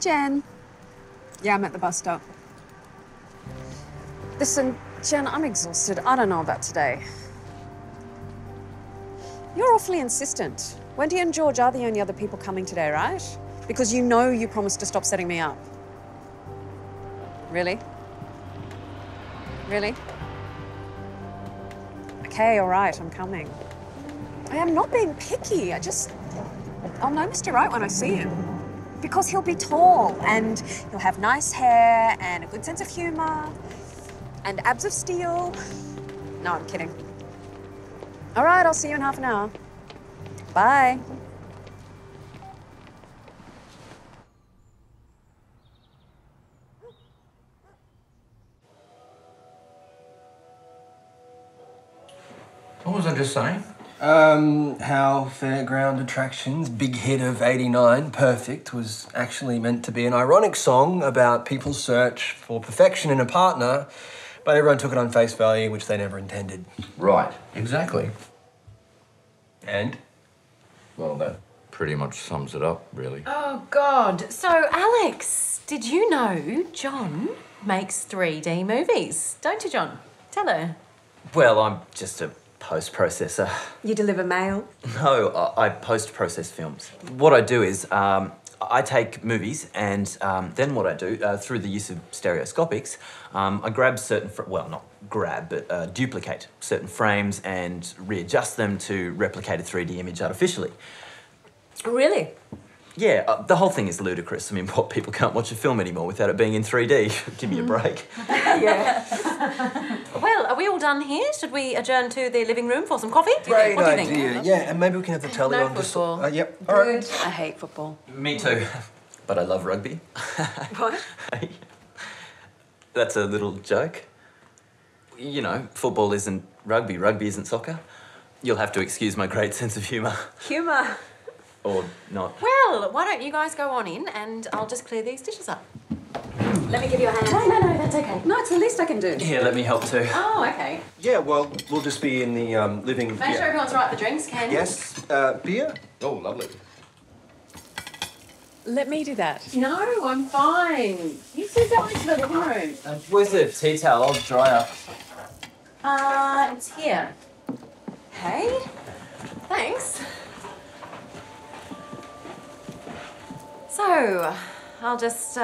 Jen. Yeah, I'm at the bus stop. Listen, Jen, I'm exhausted. I don't know about today. You're awfully insistent. Wendy and George are the only other people coming today, right? Because you know you promised to stop setting me up. Really? Really? Okay, all right, I'm coming. I am not being picky. I'll know Mr. Right when I see him. Because he'll be tall and he'll have nice hair and a good sense of humor and abs of steel. No, I'm kidding. All right, I'll see you in half an hour. Bye. What was I just saying? How Fairground Attractions' big hit of '89, Perfect, was actually meant to be an ironic song about people's search for perfection in a partner, but everyone took it on face value, which they never intended. Right, exactly. And? Well, that pretty much sums it up, really. Oh, God. So, Alex, did you know John makes 3D movies? Don't you, John? Tell her. Well, I'm just a post-processor. You deliver mail? No, I post-process films. What I do is I take movies and then what I do, through the use of stereoscopics, I grab certain, well, not grab, but duplicate certain frames and readjust them to replicate a 3D image artificially. Really? Yeah, the whole thing is ludicrous. I mean, what, people can't watch a film anymore without it being in 3D? Give me a break. Yeah. Well, are we all done here? Should we adjourn to the living room for some coffee? Great What do you idea. think? Yeah, and maybe we can have the telly No on. football. Yep. All right. Good. I hate football. Me too. But I love rugby. What? That's a little joke. You know, football isn't rugby, rugby isn't soccer. You'll have to excuse my great sense of humour. Humour. Or not. Well, why don't you guys go on in and I'll just clear these dishes up. Let me give you a hand. No, that's okay. No, it's the least I can do. Here, let me help too. Oh, okay. Yeah, well, we'll just be in the living... Make sure everyone's right for drinks, Ken. Yes. Beer? Oh, lovely. Let me do that. No, I'm fine. You two go into the living room. Where's the tea towel? I'll dry up. It's here. Hey, thanks. So, I'll just,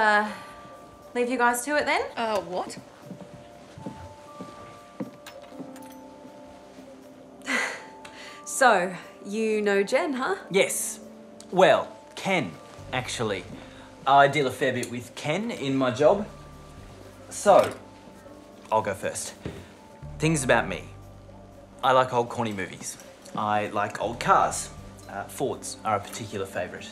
leave you guys to it then? What? So, you know Jen, huh? Yes. Well, Ken, actually. I deal a fair bit with Ken in my job. So, I'll go first. Things about me. I like old corny movies. I like old cars. Fords are a particular favourite.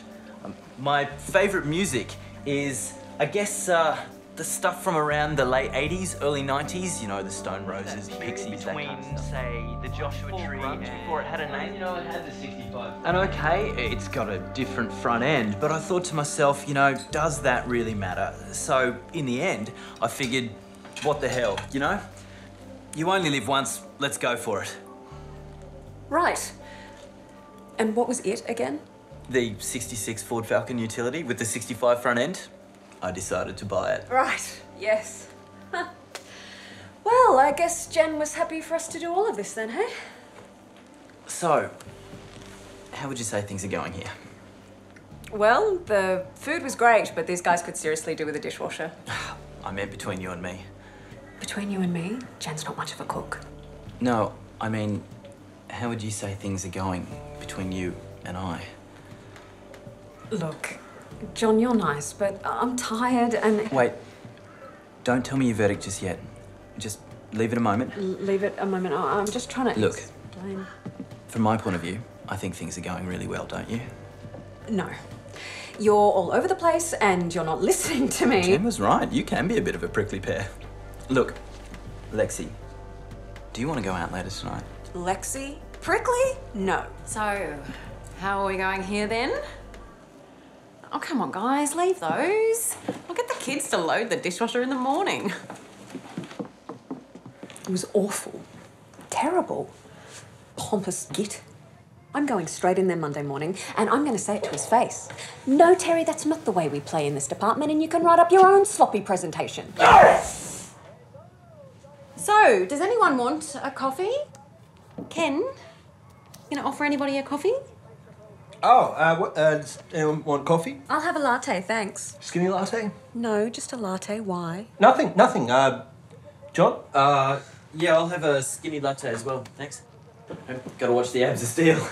My favourite music is, I guess, the stuff from around the late 80s, early 90s. You know, the Stone Roses, Pixies, that kind of stuff. Say, the Joshua Tree before it had a name. You know, it had the 65. And okay, it's got a different front end, but I thought to myself, you know, does that really matter? So, in the end, I figured, what the hell, you know? You only live once, let's go for it. Right. And what was it again? The 66 Ford Falcon utility with the 65 front end. I decided to buy it. Right, yes. Huh. Well, I guess Jen was happy for us to do all of this then, hey? So, how would you say things are going here? Well, the food was great, but these guys could seriously do with a dishwasher. I meant between you and me. Between you and me, Jen's not much of a cook. No, I mean, how would you say things are going between you and I? Look, John, you're nice, but I'm tired and... Wait, don't tell me your verdict just yet. Just leave it a moment. Leave it a moment. I'm just trying to Look. explain. From my point of view, I think things are going really well, don't you? No. You're all over the place and you're not listening to me. Jen was right. You can be a bit of a prickly pear. Look, Lexi, do you want to go out later tonight? Lexi? Prickly? No. So, how are we going here then? Oh, come on, guys, leave those. We'll get the kids to load the dishwasher in the morning. It was awful. Terrible. Pompous git. I'm going straight in there Monday morning and I'm going to say it to his face. No, Terry, that's not the way we play in this department and you can write up your own sloppy presentation. So, does anyone want a coffee? Ken, you gonna offer anybody a coffee? Does anyone want coffee? I'll have a latte, thanks. Skinny latte? No, just a latte. Why? Nothing. John? Yeah, I'll have a skinny latte as well, thanks. Gotta watch the abs of steel.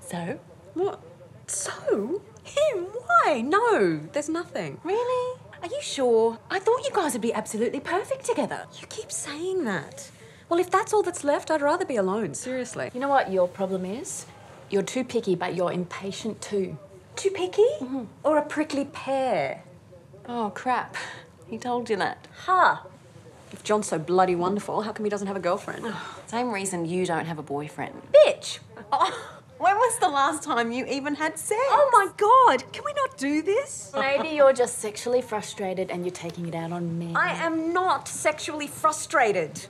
So? What? So? Him? Why? No, there's nothing. Really? Are you sure? I thought you guys would be absolutely perfect together. You keep saying that. Well, if that's all that's left, I'd rather be alone, seriously. You know what your problem is? You're too picky, but you're impatient too. Too picky? Or a prickly pear? Oh, crap. He told you that. Ha! If John's so bloody wonderful, how come he doesn't have a girlfriend? Same reason you don't have a boyfriend. Bitch! Oh, when was the last time you even had sex? Oh my God! Can we not do this? Maybe you're just sexually frustrated and you're taking it out on men. I am not sexually frustrated.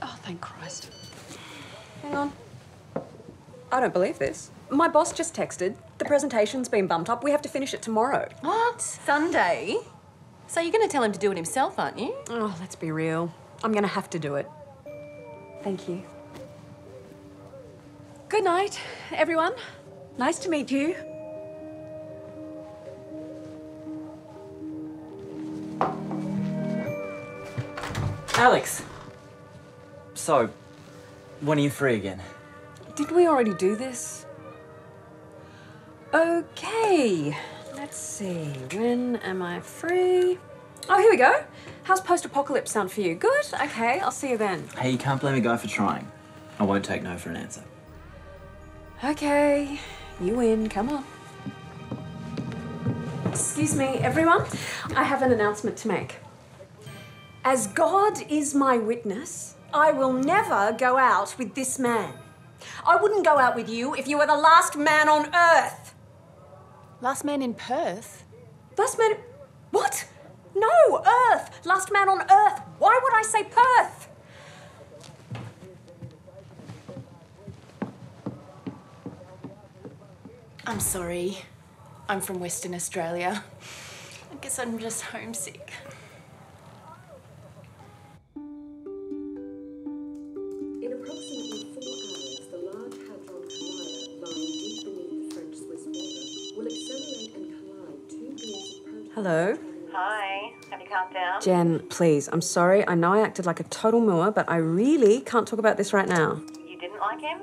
Oh, thank Christ. Hang on. I don't believe this. My boss just texted. The presentation's been bumped up. We have to finish it tomorrow. What? Sunday? So you're going to tell him to do it himself, aren't you? Oh, let's be real. I'm going to have to do it. Thank you. Good night, everyone. Nice to meet you. Alex! So, when are you free again? Did we already do this? Okay. Let's see. When am I free? Oh, here we go. How's post-apocalypse sound for you? Good? Okay, I'll see you then. Hey, you can't blame a guy for trying. I won't take no for an answer. Okay, you win. Come on. Excuse me, everyone. I have an announcement to make. As God is my witness, I will never go out with this man. I wouldn't go out with you if you were the last man on earth. Last man in Perth? Last man... What? No, Earth. Last man on Earth. Why would I say Perth? I'm sorry. I'm from Western Australia. I guess I'm just homesick. In approximately 4 hours, the Large Hadron Collider, lying deep beneath the French-Swiss border, will accelerate and collide 2 beams of protons. Hello? Hi, have you calmed down? Jen, please, I'm sorry. I know I acted like a total moor, but I really can't talk about this right now. You didn't like him?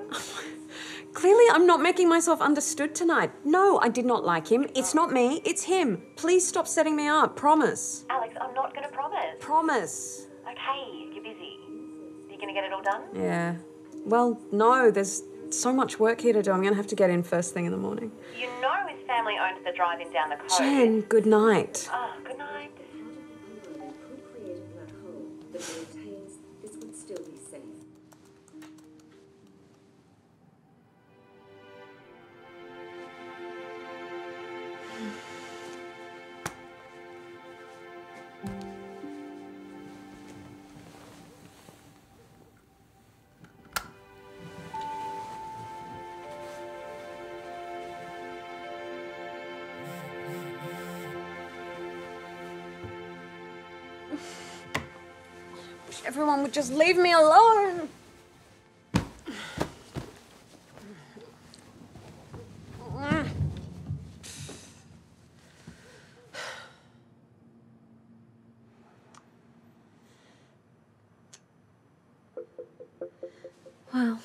Clearly, I'm not making myself understood tonight. No, I did not like him. It's not me, it's him. Please stop setting me up. Promise. Alex, I'm not going to promise. Promise. Okay, you're busy. You going to get it all done? Yeah. Well, no, there's so much work here to do. I'm going to have to get in first thing in the morning. You know his family owns the drive-in down the coast. Jen, good night. Oh, good night. Could create a black hole that maintains this would still be safe. Wish everyone would just leave me alone. Well.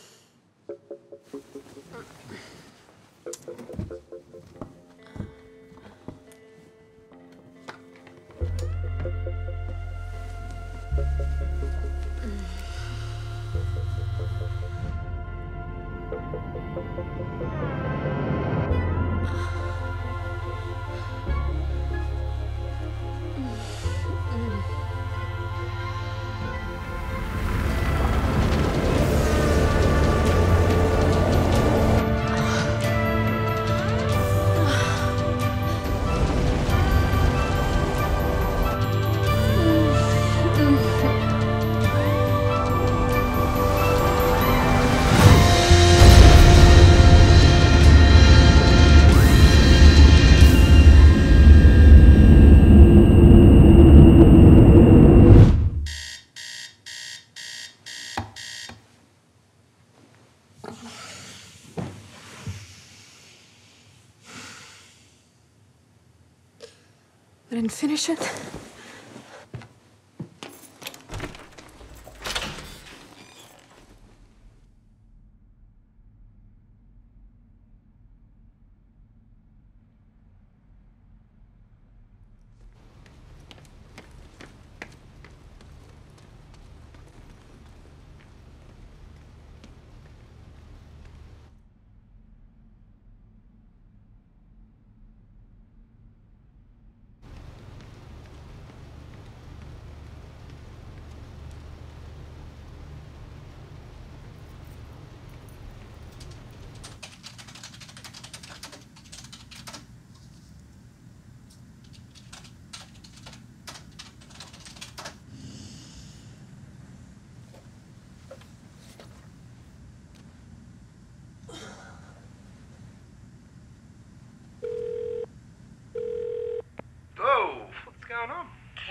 I didn't finish it.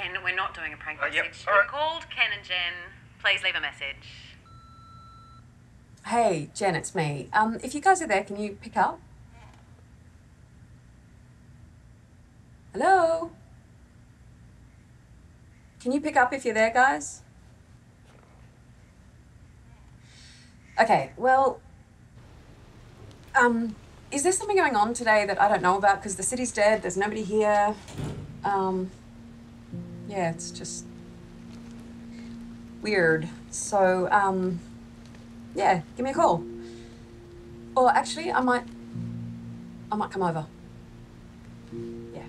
Ken, we're not doing a prank yep, message. all right. You called Ken and Jen. Please leave a message. Hey, Jen, it's me. If you guys are there, can you pick up? Hello? Can you pick up if you're there, guys? Okay, well, is there something going on today that I don't know about? Because the city's dead, there's nobody here. Yeah, it's just weird. So, yeah, give me a call. Or actually, I might come over. Yeah.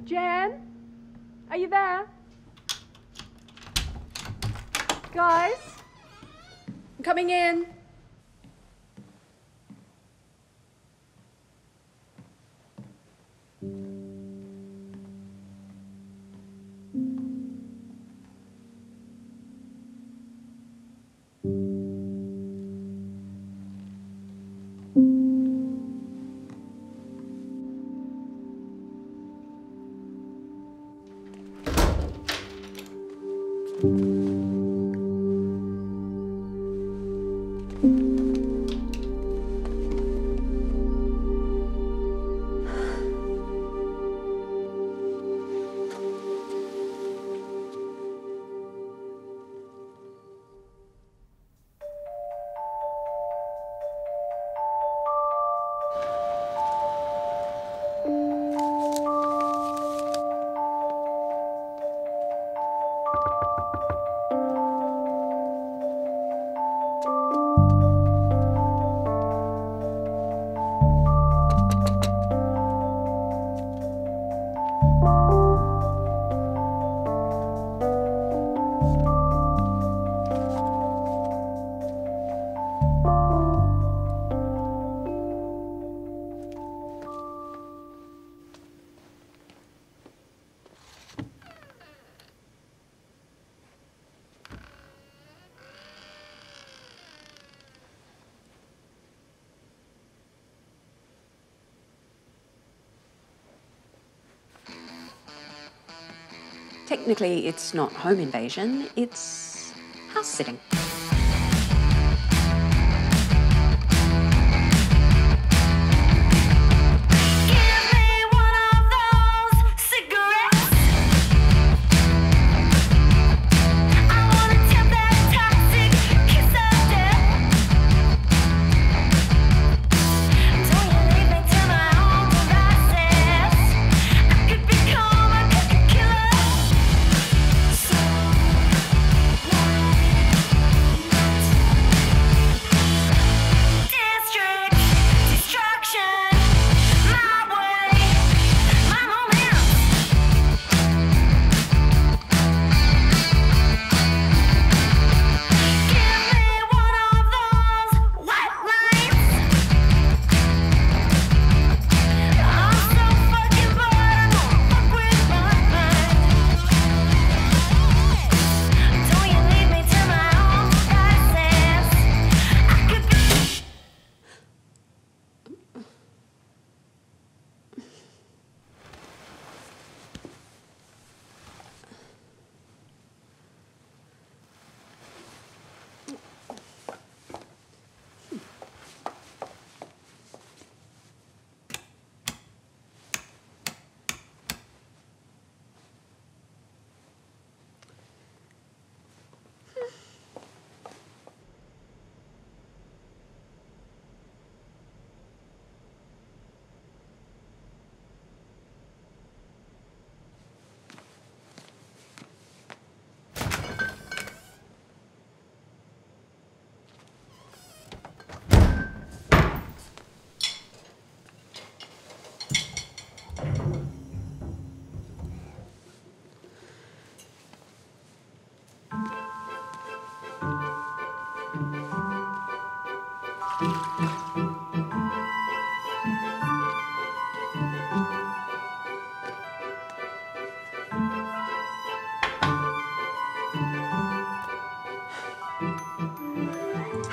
Jen? Are you there? Guys? I'm coming in. Technically, it's not home invasion, it's house sitting.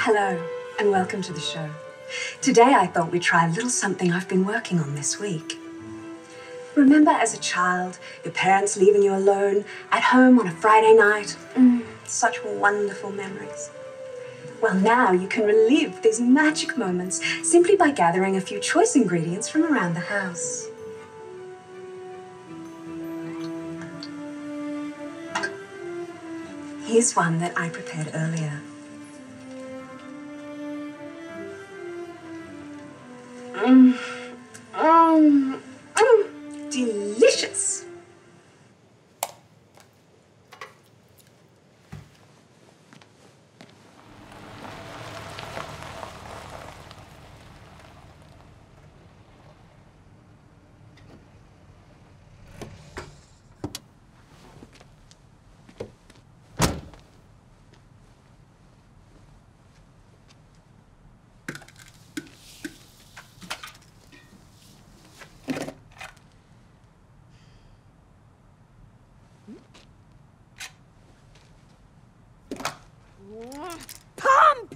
Hello, and welcome to the show. Today I thought we'd try a little something I've been working on this week. Remember as a child, your parents leaving you alone at home on a Friday night? Such wonderful memories. Well, now you can relive these magic moments simply by gathering a few choice ingredients from around the house. Here's one that I prepared earlier. Delicious. Pump!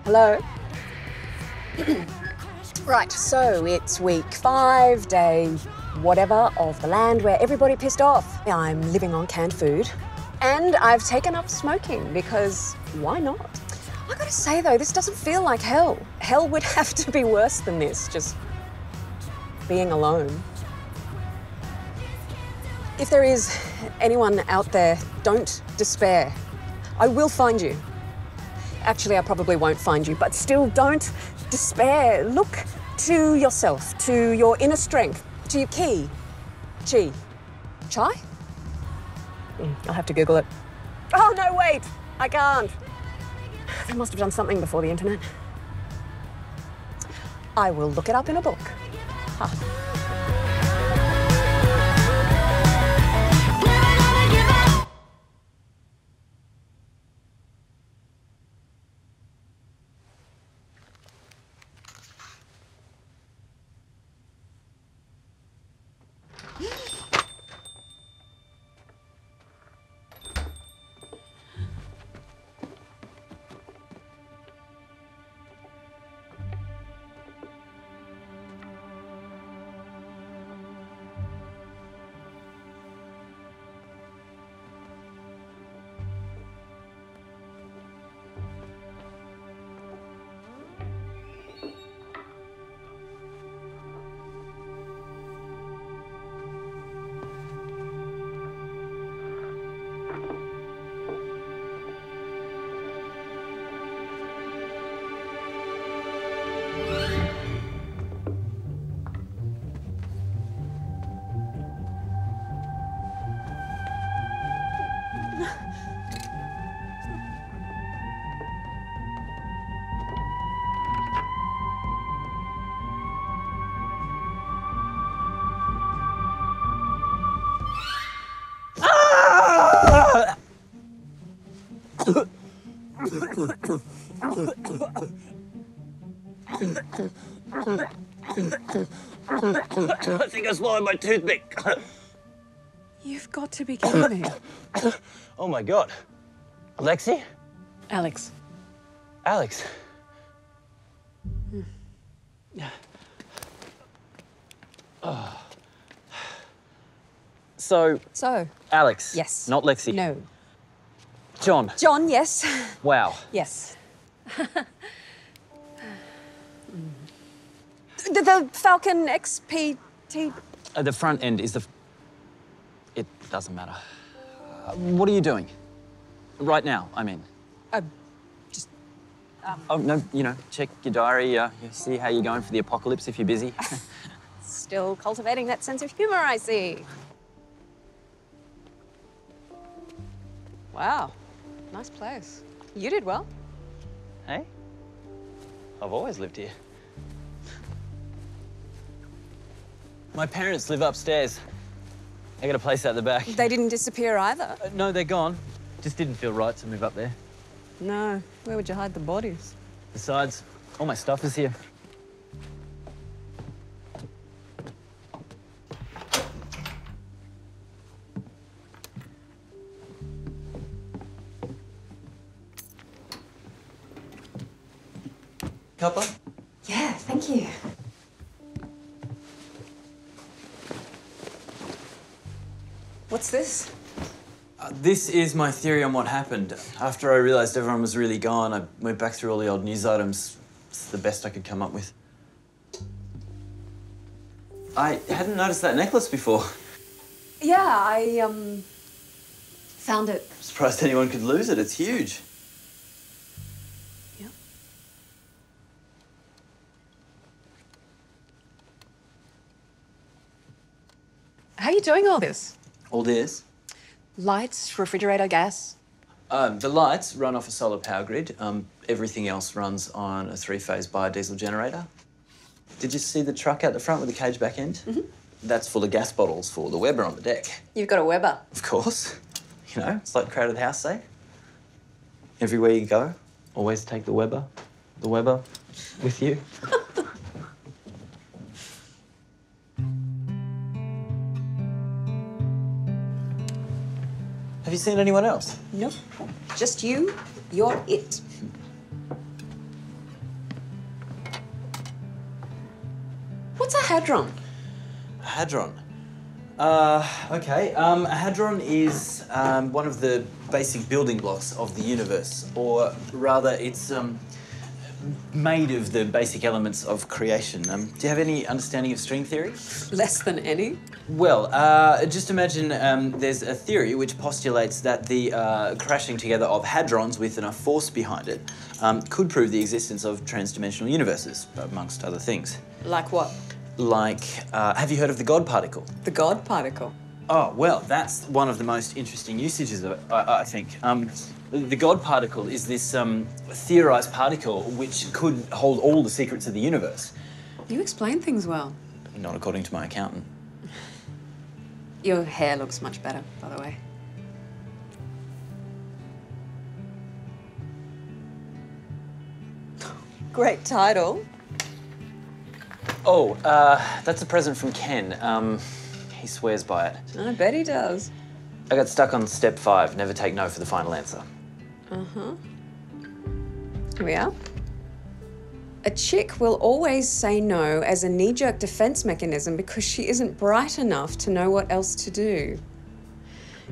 Hello? Right, so it's week 5, day whatever of the land where everybody pissed off. I'm living on canned food and I've taken up smoking because why not? I gotta say though, this doesn't feel like hell. Hell would have to be worse than this, just being alone. If there is anyone out there, don't despair. I will find you. Actually, I probably won't find you, but still don't despair. Look to yourself, to your inner strength, to your chi. Chai? I'll have to Google it. Oh, no, wait, I can't. They must have done something before the internet. I will look it up in a book. Ha. I think I swallowed my toothpick. You've got to be kidding me. Oh my God. Lexi? Alex. Alex. So, So, Alex. yes. Not Lexi. No. John. John, yes. Wow. Yes. The Falcon XPT. The front end is the... It doesn't matter. What are you doing? Right now, I mean. Just. Oh, no, you know, check your diary, you see how you're going for the apocalypse if you're busy. Still cultivating that sense of humor, I see. Wow. Nice place. You did well. Hey? I've always lived here. My parents live upstairs. I got a place out the back. They didn't disappear either. No, they're gone. Just didn't feel right to move up there. No. Where would you hide the bodies? Besides, all my stuff is here. Cuppa? Yeah, thank you. What's this? This is my theory on what happened. After I realised everyone was really gone, I went back through all the old news items. It's the best I could come up with. I hadn't noticed that necklace before. Yeah, I, found it. Surprised anyone could lose it. It's huge. Yeah. How are you doing all this? All this. Lights, refrigerator, gas? The lights run off a solar power grid. Everything else runs on a three-phase biodiesel generator. Did you see the truck out the front with the cage back end? Mm-hmm. That's full of gas bottles for the Weber on the deck. You've got a Weber. Of course. You know, it's like Crowded House say. Everywhere you go, always take the Weber with you. Have you seen anyone else? Nope. Just you. You're it. What's a hadron? A hadron. Okay. A hadron is one of the basic building blocks of the universe, or rather, it's made of the basic elements of creation. Do you have any understanding of string theory? Less than any. Well, just imagine there's a theory which postulates that the crashing together of hadrons with enough force behind it could prove the existence of transdimensional universes, amongst other things. Like what? Like, have you heard of the God particle? The God particle. Oh, well, that's one of the most interesting usages of it, I think. The God particle is this theorized particle which could hold all the secrets of the universe. You explain things well. Not according to my accountant. Your hair looks much better, by the way. Great title. Oh, that's a present from Ken. He swears by it. I bet he does. I got stuck on step 5, never take no for the final answer. Here we are. A chick will always say no as a knee-jerk defense mechanism because she isn't bright enough to know what else to do.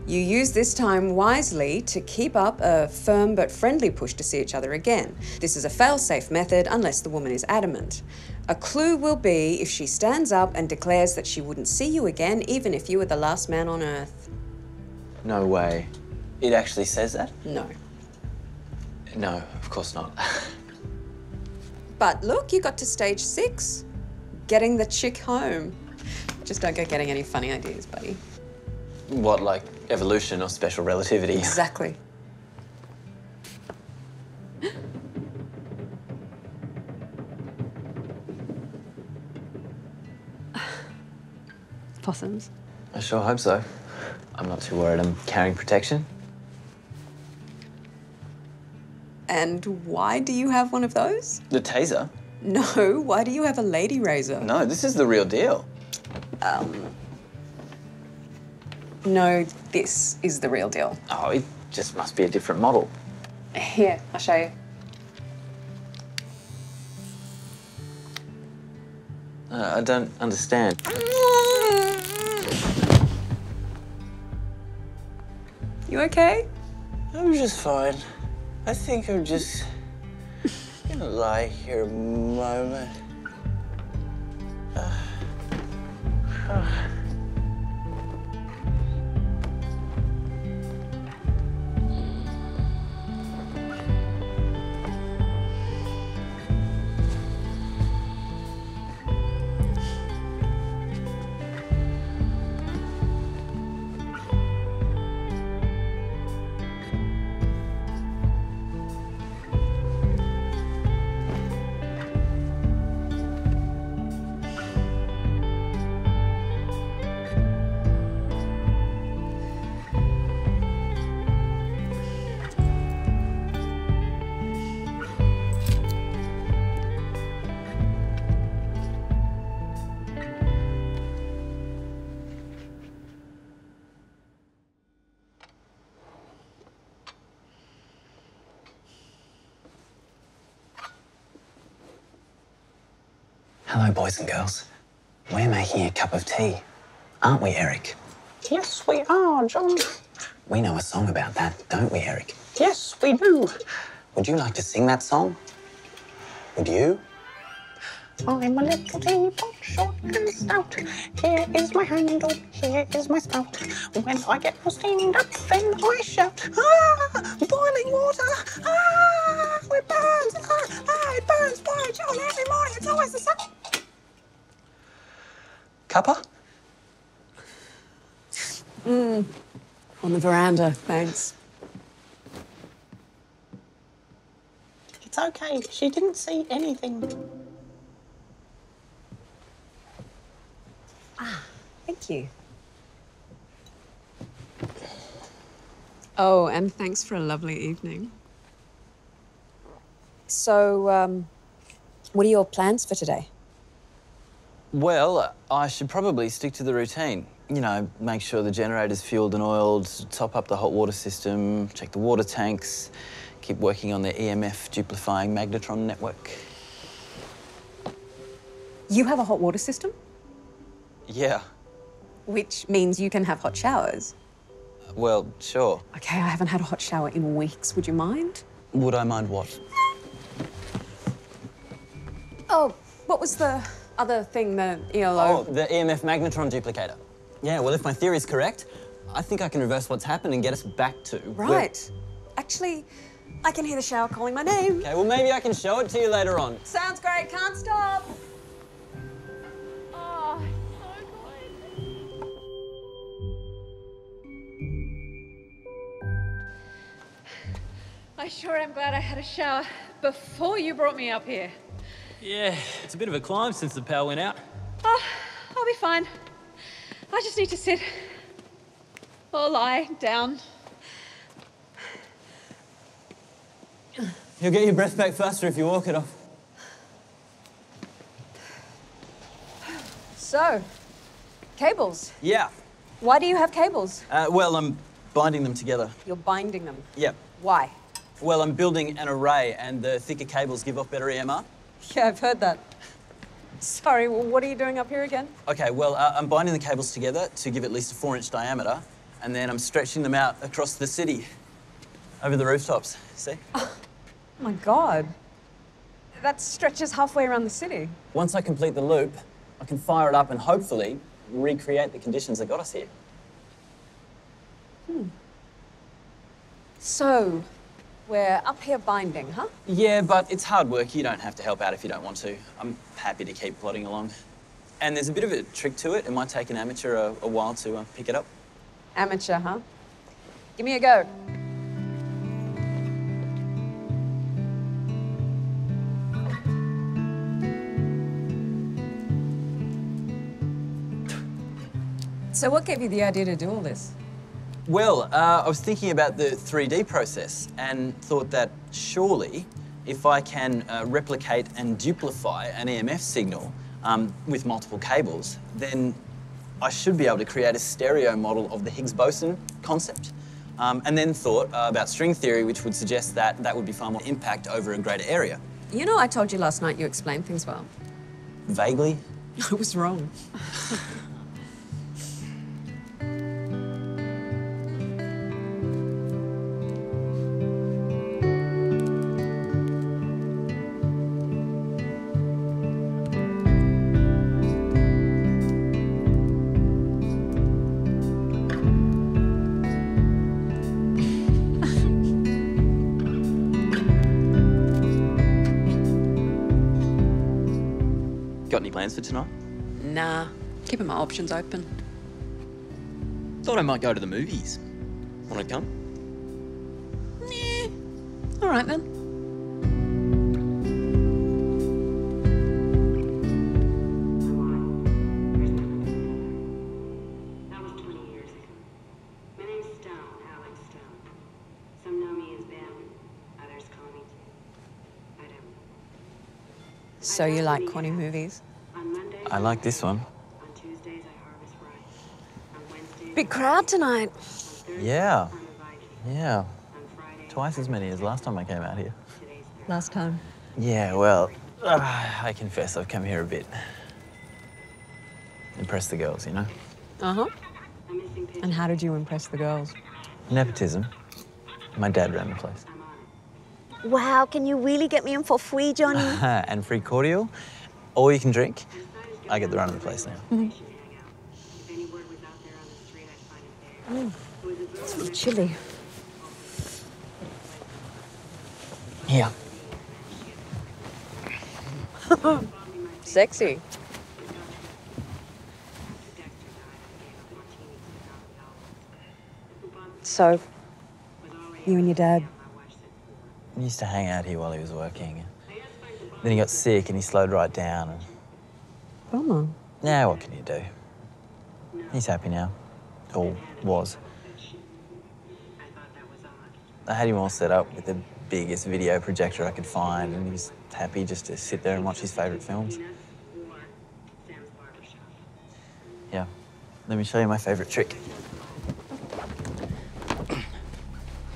You use this time wisely to keep up a firm but friendly push to see each other again. This is a fail-safe method unless the woman is adamant. A clue will be if she stands up and declares that she wouldn't see you again even if you were the last man on earth. No way. It actually says that? No. No, of course not. But look, you got to stage 6. Getting the chick home. Just don't go getting any funny ideas, buddy. What, like evolution or special relativity? Exactly. Possums. I sure hope so. I'm not too worried I'm carrying protection. And why do you have one of those? The taser? No, why do you have a lady razor? No, this is the real deal. No, this is the real deal. Oh, it just must be a different model. Here, I'll show you. I don't understand. You okay? I'm just fine. I think I'm just gonna lie here a moment. Hello, boys and girls. We're making a cup of tea, aren't we, Eric? Yes, we are, John. We know a song about that, don't we, Eric? Yes, we do. Would you like to sing that song? Would you? I'm a little teapot, short and stout. Here is my handle, here is my spout. When I get all steamed up, then I shout, ah, boiling water, ah, it burns, it burns. Why, John, every morning it's always the same. Cuppa? On the veranda, thanks. It's okay, she didn't see anything. Thank you. Oh, and thanks for a lovely evening. So, what are your plans for today? Well, I should probably stick to the routine. You know, make sure the generator's fueled and oiled, top up the hot water system, check the water tanks, keep working on the EMF duplifying magnetron network. You have a hot water system? Yeah, Which means you can have hot showers. well, sure. Okay, I haven't had a hot shower in weeks. Would you mind? Would I mind what? Oh, what was the other thing, the ELO? Oh, the EMF magnetron duplicator. Yeah, well, if my theory's correct, I think I can reverse what's happened and get us back to... Right. Actually, I can hear the shower calling my name. Okay, well, maybe I can show it to you later on. Sounds great, can't stop. I sure am glad I had a shower before you brought me up here. Yeah, it's a bit of a climb since the power went out. Oh, I'll be fine. I just need to sit or lie down. You'll get your breath back faster if you walk it off. So, cables. Yeah. Why do you have cables? Well, I'm binding them together. You're binding them. Yep. Why? Well, I'm building an array, and the thicker cables give off better EMR. Yeah, I've heard that. Sorry, what are you doing up here again? Okay, well, I'm binding the cables together to give at least a 4-inch diameter, and then I'm stretching them out across the city, over the rooftops. See? Oh my God. That stretches halfway around the city. Once I complete the loop, I can fire it up and hopefully recreate the conditions that got us here. So, we're up here binding, huh? Yeah, but it's hard work. You don't have to help out if you don't want to. I'm happy to keep plodding along. And there's a bit of a trick to it. It might take an amateur a while to pick it up. Amateur, huh? Give me a go. So what gave you the idea to do all this? Well, I was thinking about the 3D process and thought that surely if I can replicate and duplify an EMF signal with multiple cables, then I should be able to create a stereo model of the Higgs boson concept. And then thought about string theory, which would suggest that that would be far more impact over a greater area. You know, I told you last night you explained things well. Vaguely. I was wrong. Got any plans for tonight? Nah, keeping my options open. Thought I might go to the movies. Want to come? All right then. That was 20 years ago. My name's Stone, Alex Stone. Some know me as Ben, others call me T. I don't. So you like corny movies? On Mondays, I like this one. on Tuesdays, I harvest rice. On Wednesdays, Big crowd tonight. Yeah. Yeah. Twice as many as last time I came out here. Last time. Yeah, well, I confess I've come here a bit. Impress the girls, you know? Uh-huh. And how did you impress the girls? Nepotism. My dad ran the place. Wow, can you really get me in for free, Johnny? And free cordial, all you can drink. I get the run of the place now. It's a little chilly. Here. Sexy. So, you and your dad? We used to hang out here while he was working. Then he got sick and he slowed right down. And... Bummer. Yeah, what can you do? He's happy now. Or was. I had him all set up with the biggest video projector I could find, and he was happy just to sit there and watch his favourite films. Yeah. Let me show you my favourite trick.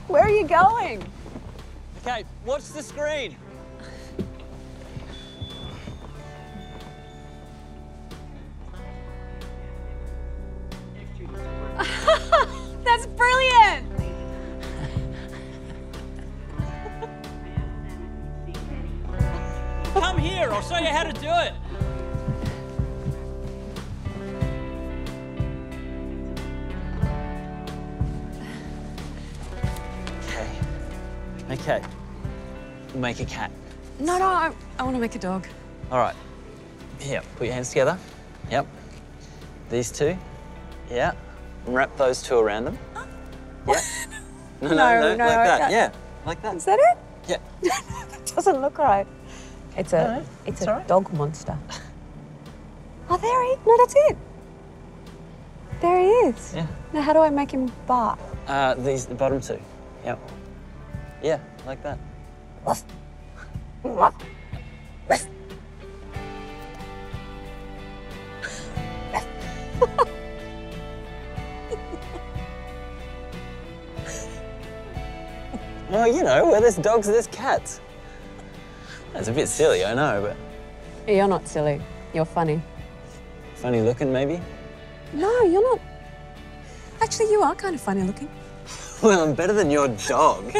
Where are you going? Okay, watch the screen. That's brilliant! Come here, I'll show you how to do it. Okay. We'll make a cat. No, I want to make a dog. All right. Here, put your hands together. Yep. These two. Yeah. And wrap those two around them. Yeah. No, like that. Yeah, like that. Is that it? Yeah. It doesn't look right. It's a dog monster. Oh, there he is. No, that's it. There he is. Yeah. Now, how do I make him bark? The bottom two. Yep. Yeah, like that. Well, you know, where there's dogs, there's cats. That's a bit silly, I know, but... You're not silly. You're funny. Funny looking, maybe? No, you're not. Actually, you are kind of funny looking. Well, I'm better than your dog.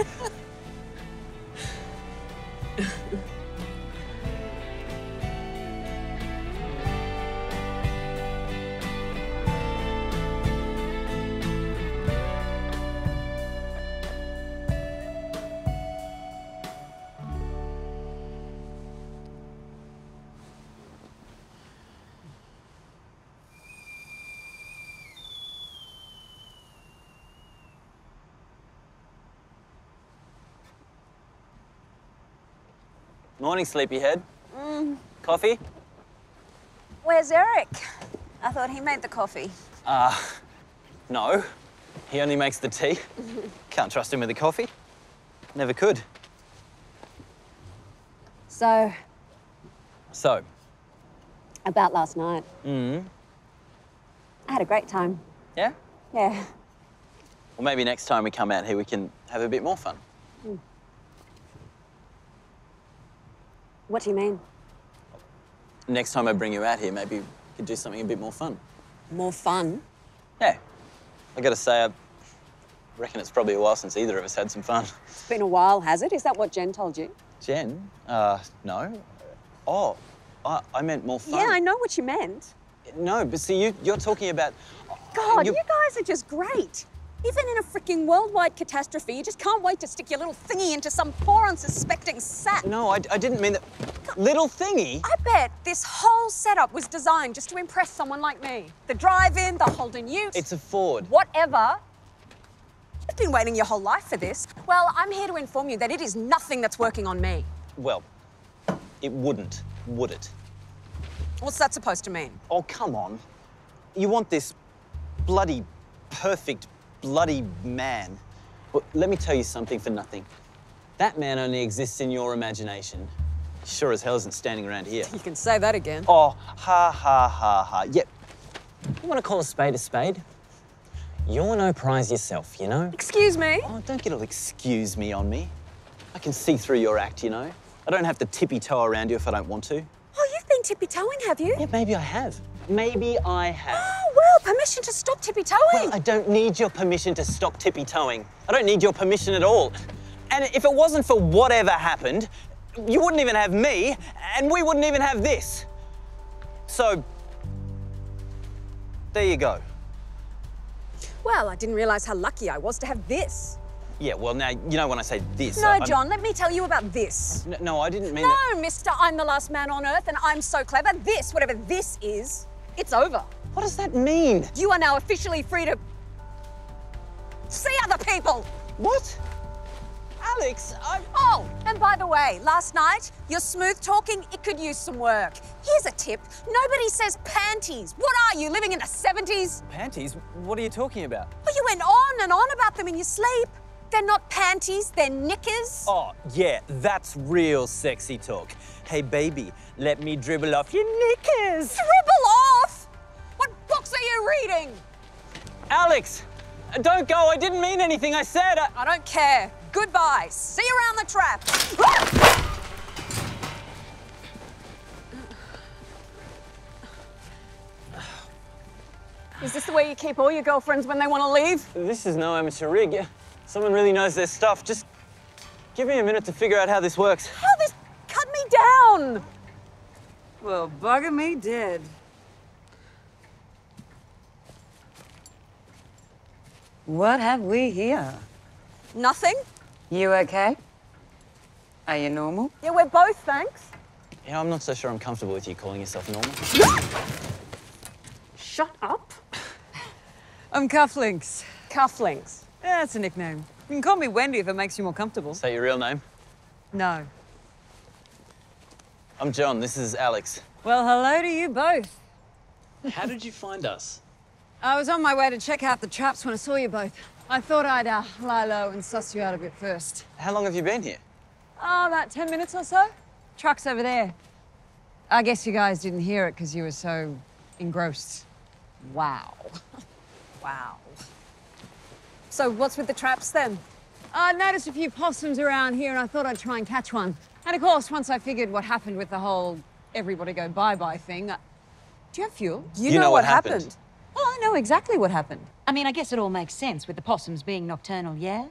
Morning, sleepyhead. Coffee? Where's Eric? I thought he made the coffee. No. He only makes the tea. Can't trust him with the coffee. Never could. So, So? about last night. I had a great time. Yeah? Yeah. Well, maybe next time we come out here, we can have a bit more fun. What do you mean? Next time I bring you out here, maybe we could do something a bit more fun. More fun? Yeah. I gotta say, I reckon it's probably a while since either of us had some fun. It's been a while, has it? Is that what Jen told you? Jen? No. Oh, I meant more fun. Yeah, I know what you meant. No, but see, you're talking about... God, you guys are just great. Even in a freaking worldwide catastrophe, you just can't wait to stick your little thingy into some poor unsuspecting sap. No, I didn't mean that. Little thingy? I bet this whole setup was designed just to impress someone like me. The drive-in, the Holden Ute. It's a Ford. Whatever. You've been waiting your whole life for this. Well, I'm here to inform you that it is nothing that's working on me. Well, it wouldn't, would it? What's that supposed to mean? Oh, come on. You want this bloody, perfect, bloody man. Well, let me tell you something for nothing. That man only exists in your imagination. Sure as hell isn't standing around here. You can say that again. Oh, ha, ha, ha, ha. Yep. You want to call a spade a spade? You're no prize yourself, you know? Excuse me? Oh, don't get all excuse me on me. I can see through your act, you know? I don't have to tippy-toe around you if I don't want to. Oh, you've been tippy-toeing, have you? Yeah, maybe I have. Maybe I have. Oh, well, permission to stop tippy-toeing. Well, I don't need your permission to stop tippy-toeing. I don't need your permission at all. And if it wasn't for whatever happened, you wouldn't even have me, and we wouldn't even have this. So, there you go. Well, I didn't realise how lucky I was to have this. Yeah, well, now, you know when I say this... No, John, let me tell you about this. No, I didn't mean No, that. mister, I'm the last man on earth and I'm so clever. This, whatever this is, it's over. What does that mean? You are now officially free to see other people. What? Alex, Oh, and by the way, last night, your smooth talking, it could use some work. Here's a tip. Nobody says panties. What are you, living in the 70s? Panties? What are you talking about? Well, you went on and on about them in your sleep. They're not panties, they're knickers. Oh, yeah, that's real sexy talk. Hey, baby, let me dribble off your knickers. Dribble off? What books are you reading? Alex, don't go. I didn't mean anything. I said... I don't care. Goodbye. See you around the trap. Is this the way you keep all your girlfriends when they want to leave? This is no amateur rig. Someone really knows their stuff. Just give me a minute to figure out how this works. How this cut me down? Well, bugger me dead. What have we here? Nothing. You okay? Are you normal? Yeah, we're both, thanks. Yeah, I'm not so sure I'm comfortable with you calling yourself normal. Shut up. I'm Cufflinks. Cufflinks. Yeah, that's a nickname. You can call me Wendy if it makes you more comfortable. Is that your real name? No. I'm John. This is Alex. Well, hello to you both. How did you find us? I was on my way to check out the traps when I saw you both. I thought I'd lie low and suss you out a bit first. How long have you been here? Oh, about 10 minutes or so. Truck's over there. I guess you guys didn't hear it because you were so engrossed. Wow. Wow. So what's with the traps then? I noticed a few possums around here and I thought I'd try and catch one. And of course, once I figured what happened with the whole everybody go bye-bye thing, do you have fuel? You know what happened? Well, I know exactly what happened. I mean, I guess it all makes sense with the possums being nocturnal, yeah?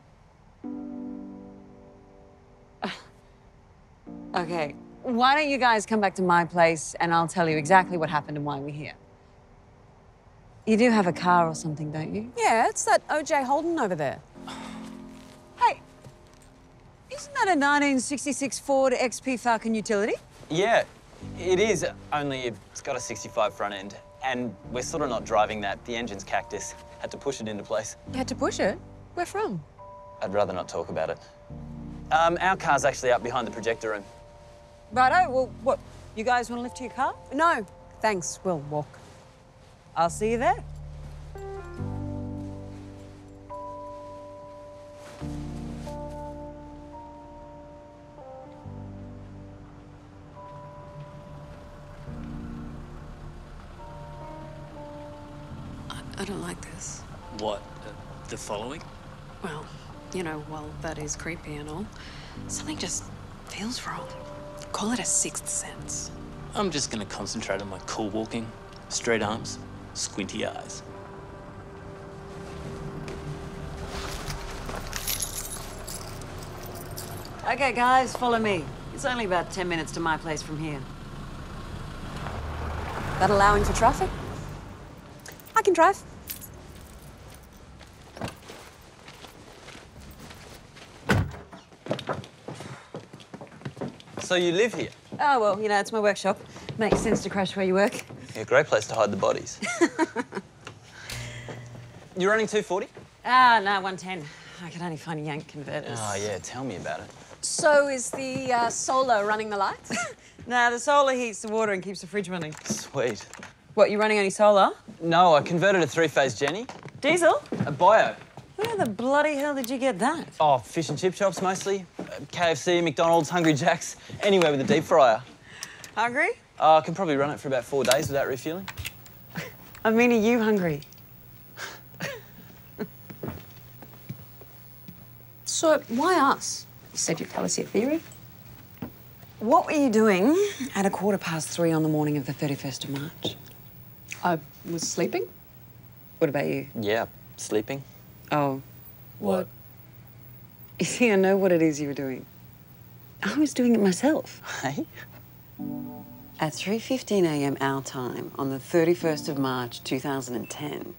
Okay, why don't you guys come back to my place and I'll tell you exactly what happened and why we're here. You do have a car or something, don't you? Yeah, it's that O.J. Holden over there. Hey, isn't that a 1966 Ford XP Falcon utility? Yeah, it is, only it's got a 65 front end. And we're sort of not driving that. The engine's cactus. Had to push it into place. You had to push it? Where from? I'd rather not talk about it. Our car's actually up behind the projector room. Righto, well, what? You guys want to lift to your car? No, thanks. We'll walk. I'll see you there. I don't like this. What? The following? Well, you know, while that is creepy and all, something just feels wrong. Call it a sixth sense. I'm just gonna concentrate on my cool walking, straight arms, squinty eyes. Okay, guys, follow me. It's only about 10 minutes to my place from here. That allowing for traffic? I can drive. So you live here? Oh, well, you know, it's my workshop. Makes sense to crash where you work. Yeah, great place to hide the bodies. You're running 240? Ah, no, 110. I can only find yank converters. Oh, yeah, tell me about it. So is the solar running the lights? Nah, the solar heats the water and keeps the fridge running. Sweet. What, you running only solar? No, I converted a three-phase Jenny. Diesel? A bio. Where the bloody hell did you get that? Oh, fish and chip shops mostly. KFC, McDonald's, Hungry Jack's, anywhere with a deep fryer. Hungry? I can probably run it for about 4 days without refueling. I mean, are you hungry? So why us? You said you'd tell us your theory. What were you doing at 3:15 on the morning of the 31st of March? I was sleeping. What about you? Yeah, sleeping. Oh. What? You see, I know what it is you were doing. I was doing it myself. Hey? At 3:15 a.m. our time on the 31st of March 2010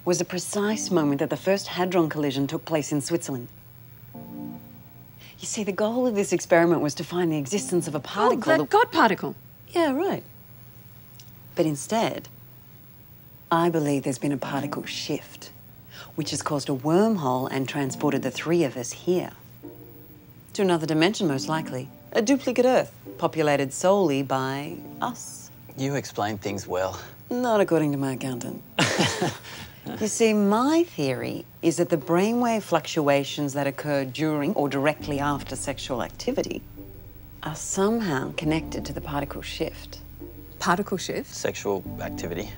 was the precise moment that the first Hadron collision took place in Switzerland. You see, the goal of this experiment was to find the existence of a particle. Oh, that God particle. Yeah, right. But instead, I believe there's been a particle shift, which has caused a wormhole and transported the three of us here. To another dimension, most likely. A duplicate Earth, populated solely by us. You explain things well. Not according to my accountant. You see, my theory is that the brainwave fluctuations that occur during or directly after sexual activity are somehow connected to the particle shift. Particle shift? Sexual activity.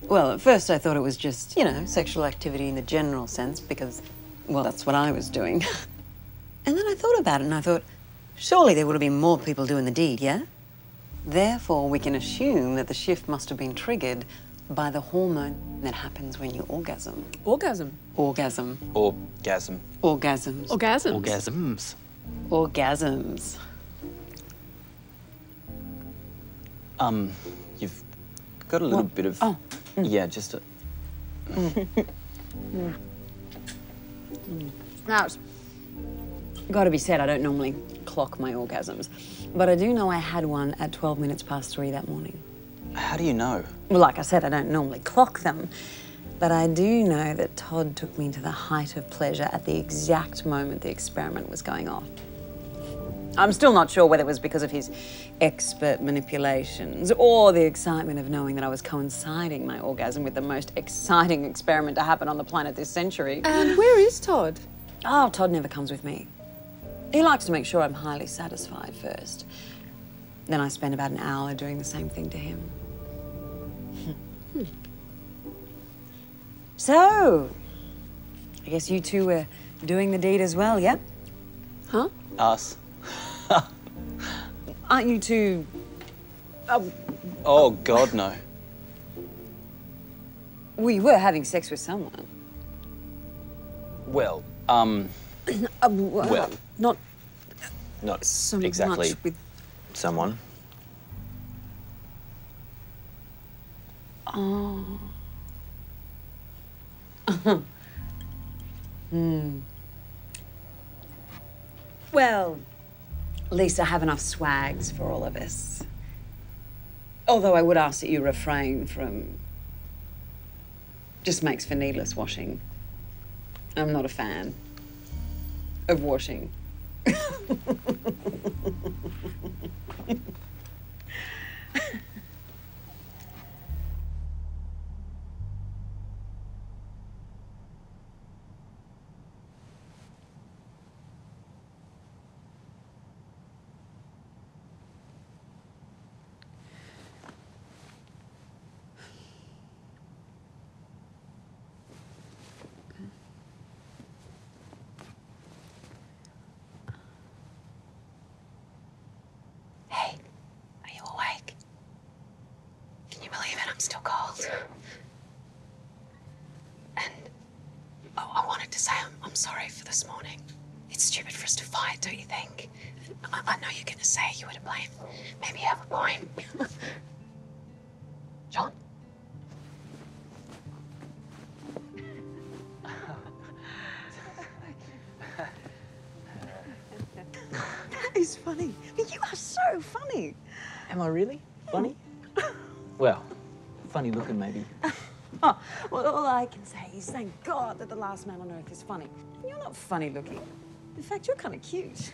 Well, at first I thought it was just, you know, sexual activity in the general sense because, well, that's what I was doing. And then I thought about it and I thought, surely there would have been more people doing the deed, yeah? Therefore, we can assume that the shift must have been triggered by the hormone that happens when you orgasm. Orgasm? Orgasm. Orgasm. Orgasms. Orgasms? Orgasms. Orgasms. You've got a little bit of... Oh. Yeah, just a... Now, it's got to be said, I don't normally clock my orgasms, but I do know I had one at 12 minutes past 3 that morning. How do you know? Well, like I said, I don't normally clock them, but I do know that Todd took me to the height of pleasure at the exact moment the experiment was going off. I'm still not sure whether it was because of his expert manipulations or the excitement of knowing that I was coinciding my orgasm with the most exciting experiment to happen on the planet this century. And where is Todd? Oh, Todd never comes with me. He likes to make sure I'm highly satisfied first. Then I spend about an hour doing the same thing to him. So, I guess you two were doing the deed as well, yeah? Huh? Us. Aren't you two... Oh, God, no. Well, you were having sex with someone. Well, well, not not much exactly with... someone. Oh. Well, at least I have enough swags for all of us. Although I would ask that you refrain from... Just makes for needless washing. I'm not a fan of washing. still cold. And I wanted to say I'm sorry for this morning. It's stupid for us to fight, don't you think? I know you're going to say you were to blame. Maybe you have a point. John? That is funny. You are so funny. Am I really funny? Well, funny looking maybe. Oh, well, all I can say is thank God that the last man on earth is funny. You're not funny looking. In fact, you're kind of cute.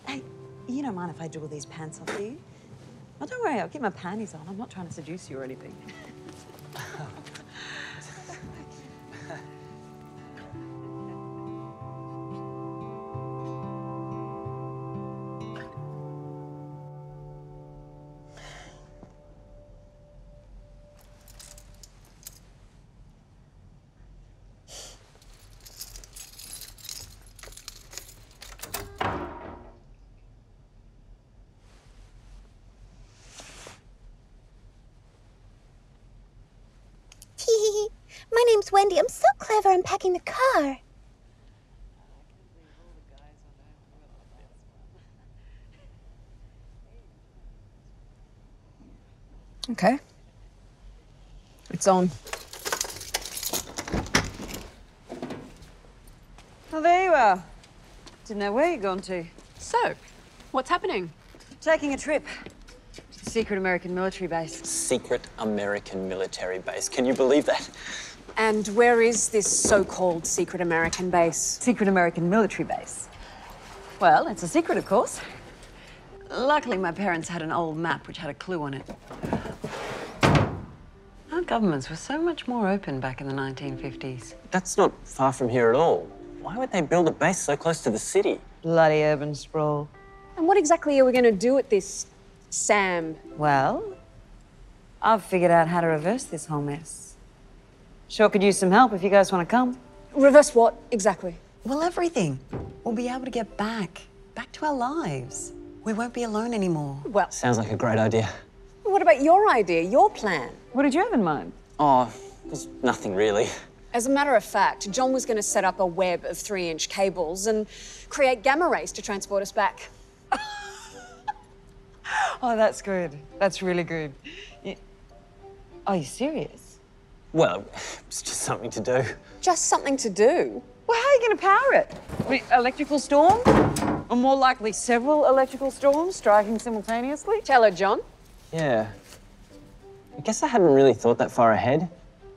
Hey, you don't mind if I do all these pants off you? Oh, don't worry, I'll keep my panties on. I'm not trying to seduce you or anything. My name's Wendy. I'm so clever unpacking the car. Okay. It's on. Oh, there you are. Didn't know where you'd gone to. So, what's happening? Taking a trip. Secret American military base. Secret American military base. Can you believe that? And where is this so-called secret American base? Secret American military base. Well, it's a secret, of course. Luckily, my parents had an old map which had a clue on it. Our governments were so much more open back in the 1950s. That's not far from here at all. Why would they build a base so close to the city? Bloody urban sprawl. And what exactly are we going to do at this, Sam? Well, I've figured out how to reverse this whole mess. Sure could use some help if you guys want to come. Reverse what, exactly? Well, everything. We'll be able to get back to our lives. We won't be alone anymore. Well, sounds like a great idea. What about your idea, your plan? What did you have in mind? Oh, there's nothing really. As a matter of fact, John was going to set up a web of 3-inch cables and create gamma rays to transport us back. Oh, that's good. That's really good. Are you serious? Well, it's just something to do. Just something to do? Well, how are you going to power it? I mean, electrical storm? Or more likely several electrical storms striking simultaneously? Tell her, John. Yeah. I guess I hadn't really thought that far ahead.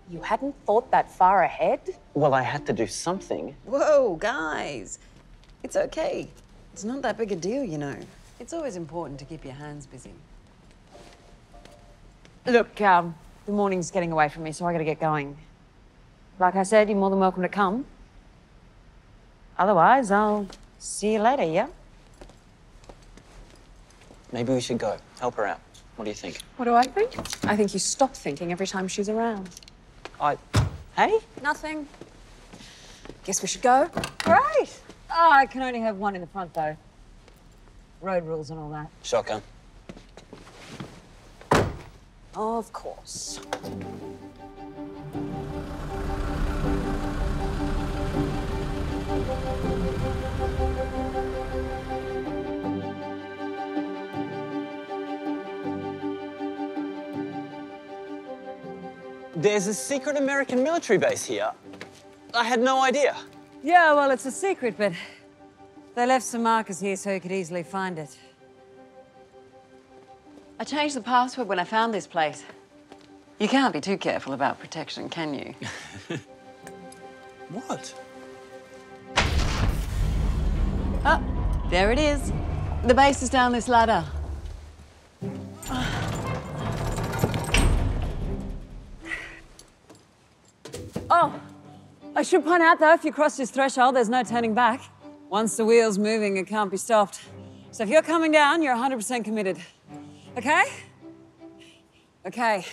You hadn't thought that far ahead? Well, I had to do something. Whoa, guys. It's okay. It's not that big a deal, you know. It's always important to keep your hands busy. Look, the morning's getting away from me, so I gotta get going. Like I said, you're more than welcome to come. Otherwise, I'll see you later, yeah? Maybe we should go. Help her out. What do you think? What do I think? I think you stop thinking every time she's around. Hey? Nothing. Guess we should go. Great. Oh, I can only have one in the front, though. Road rules and all that. Shotgun. Of course. There's a secret American military base here. I had no idea. Yeah, well, it's a secret, but they left some markers here so you could easily find it. I changed the password when I found this place. You can't be too careful about protection, can you? What? Oh, there it is. The base is down this ladder. Oh, I should point out, though, if you cross this threshold, there's no turning back. Once the wheel's moving, it can't be stopped. So if you're coming down, you're 100% committed. Okay? Okay.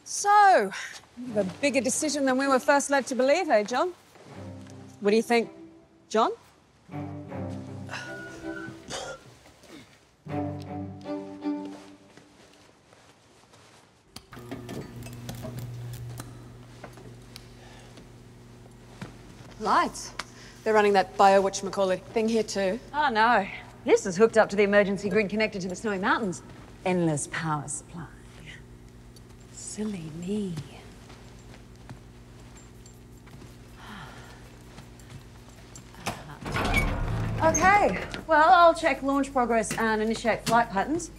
So, a bigger decision than we were first led to believe, eh, John? What do you think, John? Right. They're running that bio-whatchamacallit thing here too. Oh, no. This is hooked up to the emergency grid connected to the Snowy Mountains. Endless power supply. Silly me. Okay, well, I'll check launch progress and initiate flight patterns.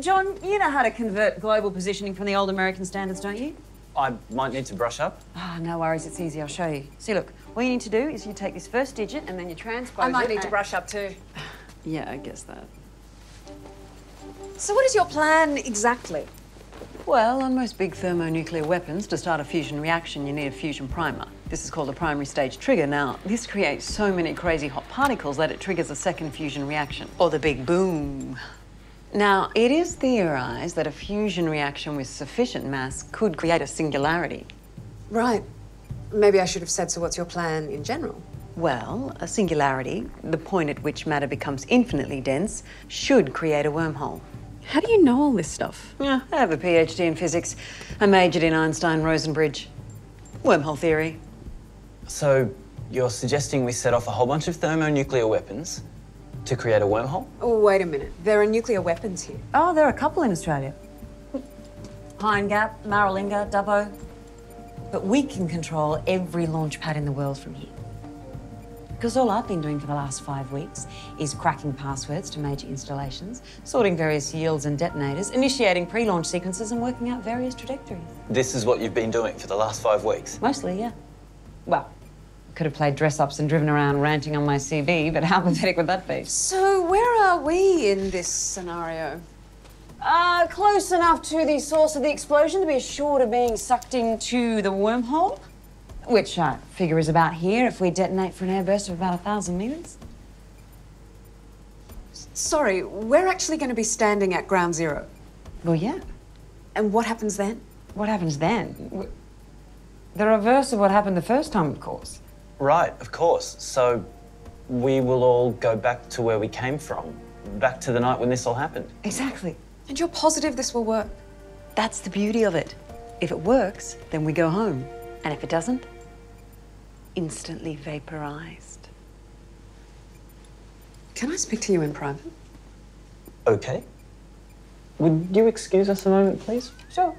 John, you know how to convert global positioning from the old American standards, don't you? I might need to brush up. Ah, no worries, it's easy, I'll show you. See, look, all you need to do is you take this first digit and then you transpose it. I might need to brush up too. Yeah, I guess that. So what is your plan exactly? Well, on most big thermonuclear weapons, to start a fusion reaction, you need a fusion primer. This is called a primary stage trigger. Now, this creates so many crazy hot particles that it triggers a second fusion reaction, or the big boom. Now, it is theorized that a fusion reaction with sufficient mass could create a singularity. Right. Maybe I should have said, so what's your plan in general? Well, a singularity, the point at which matter becomes infinitely dense, should create a wormhole. How do you know all this stuff? Yeah, I have a PhD in physics. I majored in Einstein-Rosenbridge. Wormhole theory. So, you're suggesting we set off a whole bunch of thermonuclear weapons to create a wormhole? Oh, wait a minute. There are nuclear weapons here. Oh, there are a couple in Australia. Pine Gap, Maralinga, Dubbo. But we can control every launch pad in the world from here. Because all I've been doing for the last 5 weeks is cracking passwords to major installations, sorting various yields and detonators, initiating pre-launch sequences and working out various trajectories. This is what you've been doing for the last 5 weeks? Mostly, yeah. Well, I could have played dress-ups and driven around ranting on my CV, but how pathetic would that be? So where are we in this scenario? Close enough to the source of the explosion to be assured of being sucked into the wormhole, which I figure is about here if we detonate for an airburst of about 1,000 meters. Sorry, we're actually going to be standing at ground zero. Well, yeah. And what happens then? What happens then? The reverse of what happened the first time, of course. Right, of course. So we will all go back to where we came from, back to the night when this all happened. Exactly. And you're positive this will work? That's the beauty of it. If it works, then we go home. And if it doesn't, instantly vaporized. Can I speak to you in private? Okay. Would you excuse us a moment, please? Sure.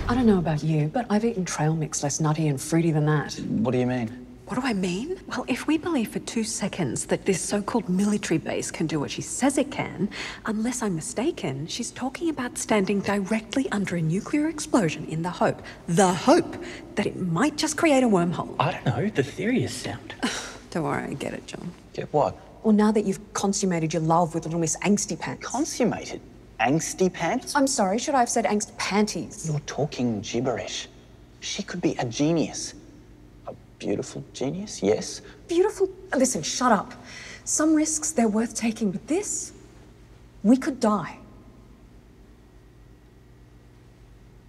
I don't know about you, but I've eaten trail mix less nutty and fruity than that. What do you mean? What do I mean? Well, if we believe for 2 seconds that this so-called military base can do what she says it can, unless I'm mistaken, she's talking about standing directly under a nuclear explosion in the hope that it might just create a wormhole. I don't know. The theory is sound. Don't worry, I get it, John. Get what? Well, now that you've consummated your love with little Miss Angsty Pants. Consummated? Angsty Pants? I'm sorry, should I have said Angst Panties? You're talking gibberish. She could be a genius. A beautiful genius, yes. Beautiful. Listen, shut up. Some risks, they're worth taking, but this, we could die.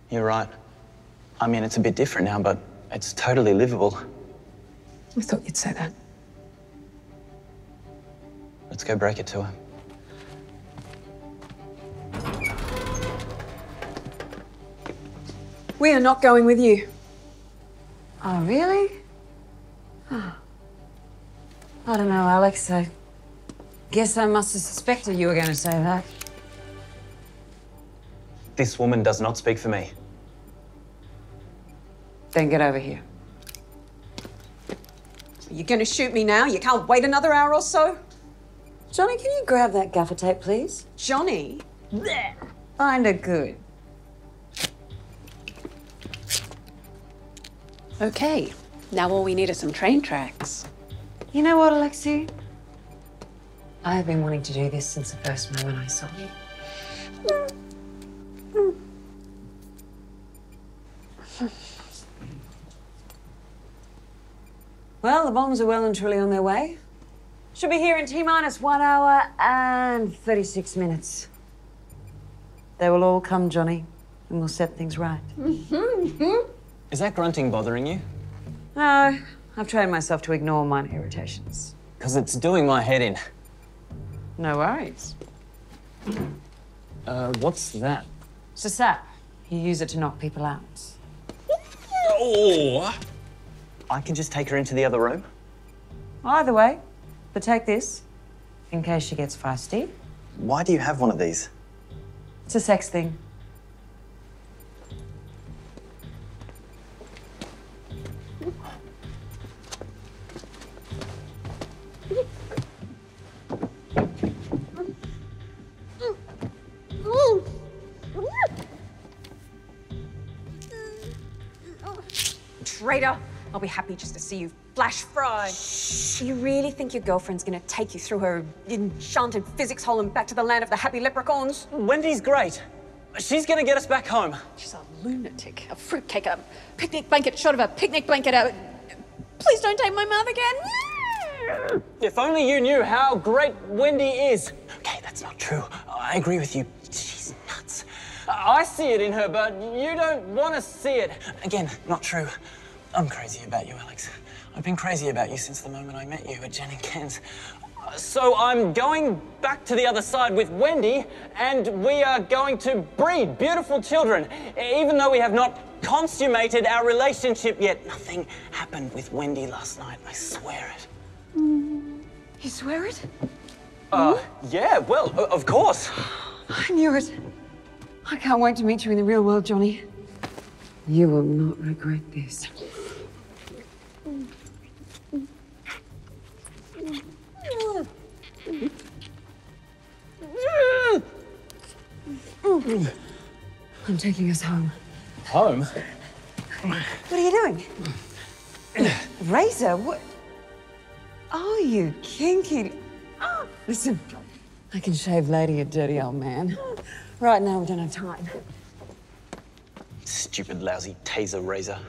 You're right. I mean, it's a bit different now, but it's totally livable. I thought you'd say that. Let's go break it to her. We are not going with you. Oh, really? Oh. I don't know, Alex. I guess I must have suspected you were going to say that. This woman does not speak for me. Then get over here. Are you going to shoot me now? You can't wait another hour or so? Johnny, can you grab that gaffer tape, please? Johnny? Blech. Find it good. Okay, now all we need are some train tracks. You know what, Alexei? I have been wanting to do this since the first moment I saw you. Well, the bombs are well and truly on their way. Should be here in T-minus 1 hour and 36 minutes. They will all come, Johnny, and we'll set things right. Is that grunting bothering you? No, I've trained myself to ignore minor irritations. Because it's doing my head in. No worries. What's that? It's a sap. You use it to knock people out. Oh! I can just take her into the other room? Either way, but take this in case she gets feisty. Why do you have one of these? It's a sex thing. Traitor! I'll be happy just to see you flash fry. You really think your girlfriend's gonna take you through her enchanted physics hole and back to the land of the happy leprechauns? Wendy's great. She's gonna get us back home. She's a lunatic, a fruitcake, a picnic blanket short of a picnic blanket. Please don't take my mouth again. If only you knew how great Wendy is. Okay, that's not true. I agree with you. She's nuts. I see it in her, but you don't want to see it. Again, not true. I'm crazy about you, Alex. I've been crazy about you since the moment I met you at Jen and Ken's. So I'm going back to the other side with Wendy, and we are going to breed beautiful children, even though we have not consummated our relationship yet. Nothing happened with Wendy last night, I swear it. You swear it? Yeah, well, of course. I knew it. I can't wait to meet you in the real world, Johnny. You will not regret this. I'm taking us home. Home? What are you doing? Razor? What? Oh, you kinky. Oh, listen, I can shave lady, you dirty old man. Right now, we don't have time. Stupid, lousy taser razor.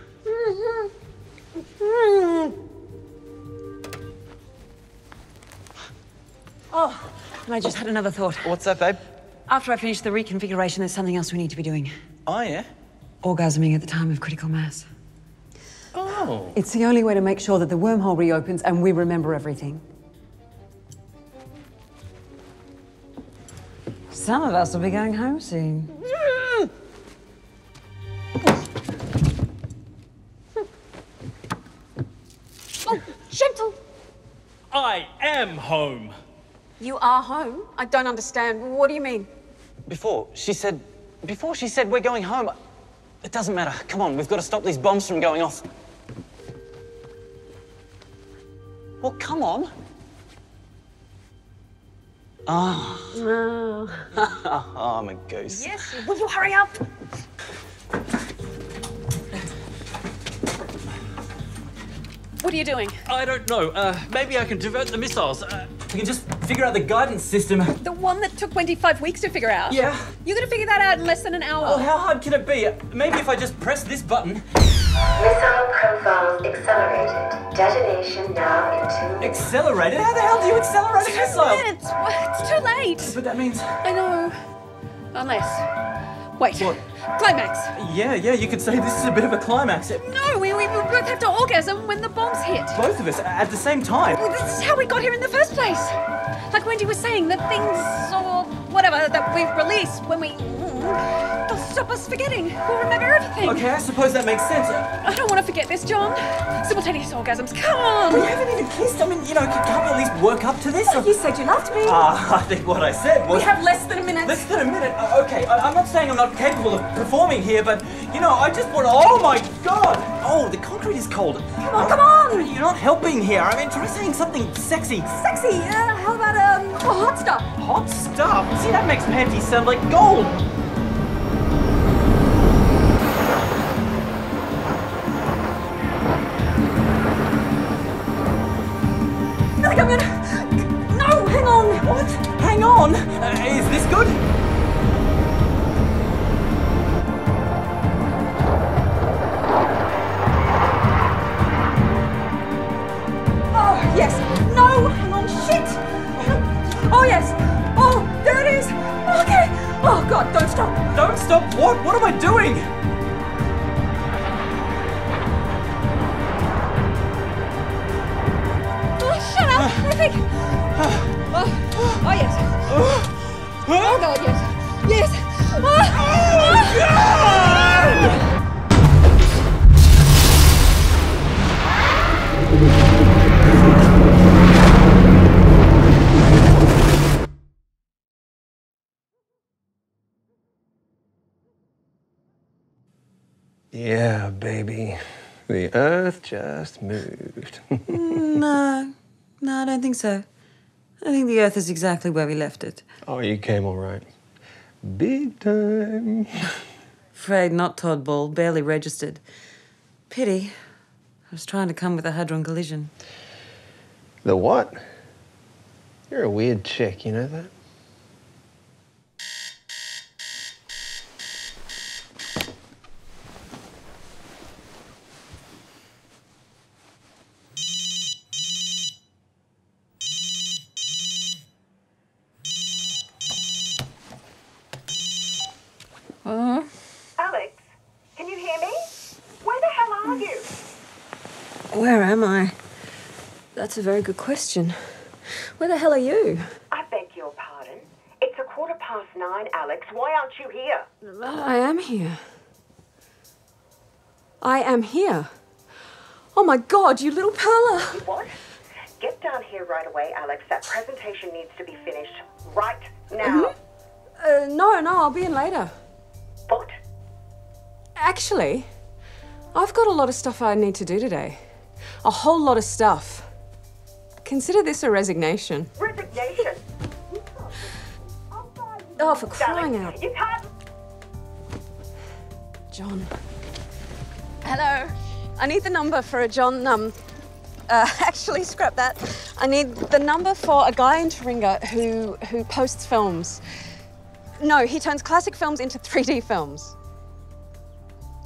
Oh, and I just had another thought. What's that, babe? After I finish the reconfiguration, there's something else we need to be doing. Oh, yeah? Orgasming at the time of critical mass. Oh. It's the only way to make sure that the wormhole reopens and we remember everything. Some of us will be going home soon. Oh, gentle! I am home. You are home? I don't understand. What do you mean? Before she said we're going home. It doesn't matter. Come on, we've got to stop these bombs from going off. Well, come on. Ah. No. Oh, I'm a goose. Yes, will you hurry up? What are you doing? I don't know. Maybe I can divert the missiles. We can just figure out the guidance system. The one that took 25 weeks to figure out? Yeah. You're gonna figure that out in less than an hour. Well, how hard can it be? Maybe if I just press this button. Missile profiles accelerated. Detonation now in 2 minutes. Accelerated? How the hell do you accelerate a missile? 2 minutes! It's too late! But that means... I know. Unless... Wait. What? Climax. Yeah, you could say this is a bit of a climax. No, we both have to orgasm when the bombs hit. Both of us at the same time. Well, this is how we got here in the first place. Like Wendy was saying, the things or whatever that we release when we... they'll stop us forgetting. We'll remember everything. Okay, I suppose that makes sense. I don't want to forget this, John. Simultaneous orgasms, come on! We haven't even kissed. I mean, can't we at least work up to this? You said you loved me. I think what I said was... We have less than a minute. Less than a minute? Okay, I'm not saying I'm not capable of performing here, but, I just want... Oh, my God! Oh, the concrete is cold. Come on! You're not helping here. I mean, try saying something sexy. Sexy? How about, hot stuff? Hot stuff? See, that makes panties sound like gold. I think I'm gonna... No, hang on! What? Hang on? Is this good? Oh, yes. No, hang on, shit! Oh, yes. Oh, there it is. Okay. Oh, God, don't stop. Don't stop? What? What am I doing? Oh, shut up! I think... Oh, yes. Oh, God, yes. Yes. Yeah, baby. The Earth just moved. No, I don't think so. I think the Earth is exactly where we left it. Oh, you came all right. Big time. Afraid not, Todd Ball. Barely registered. Pity. I was trying to come with a Hadron Collision. The what? You're a weird chick, you know that? Alex, can you hear me? Where the hell are you? Where am I? That's a very good question. Where the hell are you? I beg your pardon. It's 9:15, Alex. Why aren't you here? I am here. I am here. Oh my God, you little Perla! What? Get down here right away, Alex. That presentation needs to be finished right now. No, I'll be in later. What? Actually, I've got a lot of stuff I need to do today. A whole lot of stuff. Consider this a resignation. Resignation? Oh, for crying out. You can't. John. Hello. I need the number for a John, actually, scrap that. I need the number for a guy in Taringa who posts films. No, he turns classic films into 3D films.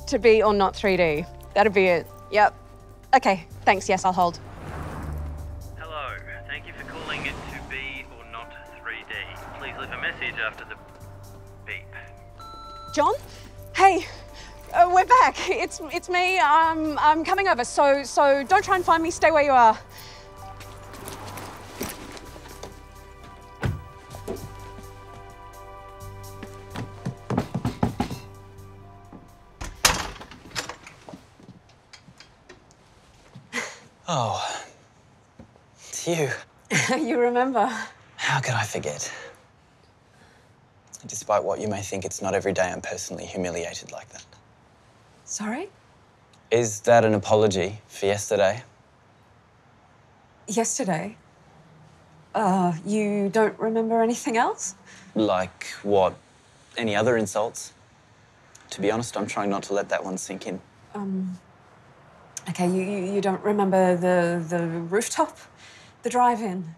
To be or not 3D. That'd be it. Yep. Okay, thanks. Yes, I'll hold. Hello. Thank you for calling it to be or not 3D. Please leave a message after the beep. John? Hey, we're back. It's me. I'm coming over. So don't try and find me. Stay where you are. Oh, it's you. You remember? How could I forget? Despite what you may think, it's not every day I'm personally humiliated like that. Sorry? Is that an apology for yesterday? Yesterday? You don't remember anything else? Like what? Any other insults? To be honest, I'm trying not to let that one sink in. Okay, you don't remember the rooftop? The drive-in?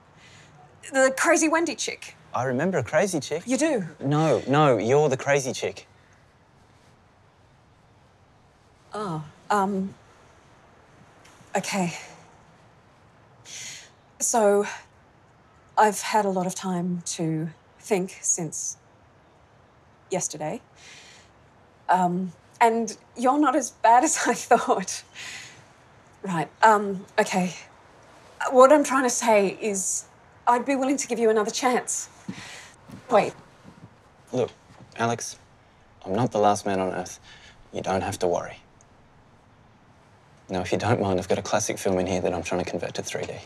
The crazy Wendy chick? I remember a crazy chick. You do? No, you're the crazy chick. Oh, okay. So, I've had a lot of time to think since yesterday. And you're not as bad as I thought. Right, okay. What I'm trying to say is I'd be willing to give you another chance. Wait. Look, Alex, I'm not the last man on Earth. You don't have to worry. Now, if you don't mind, I've got a classic film in here that I'm trying to convert to 3D.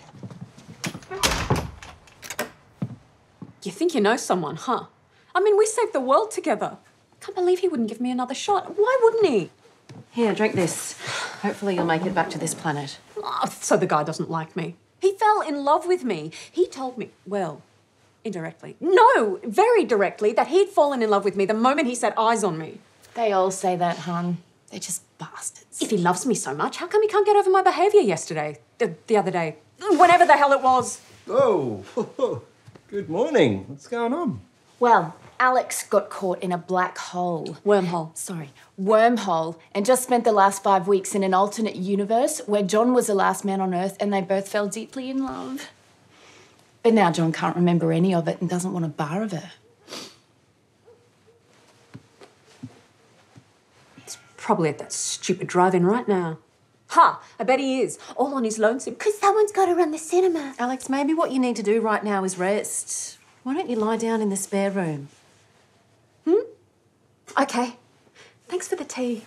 You think you know someone, huh? I mean, we saved the world together. Can't believe he wouldn't give me another shot. Why wouldn't he? Here, drink this. Hopefully you'll make it back to this planet. Oh, so the guy doesn't like me. He fell in love with me. He told me, well, indirectly. No, very directly, that he'd fallen in love with me the moment he set eyes on me. They all say that, hon. They're just bastards. If he loves me so much, how come he can't get over my behaviour yesterday? The other day? Whenever the hell it was. Oh, good morning. What's going on? Well, Alex got caught in a black hole. Wormhole. Sorry, wormhole, and just spent the last 5 weeks in an alternate universe where John was the last man on Earth and they both fell deeply in love. But now John can't remember any of it and doesn't want a bar of her. He's probably at that stupid drive-in right now. Ha! I bet he is. All on his lonesome. Because someone's got to run the cinema. Alex, maybe what you need to do right now is rest. Why don't you lie down in the spare room? Okay. Thanks for the tea.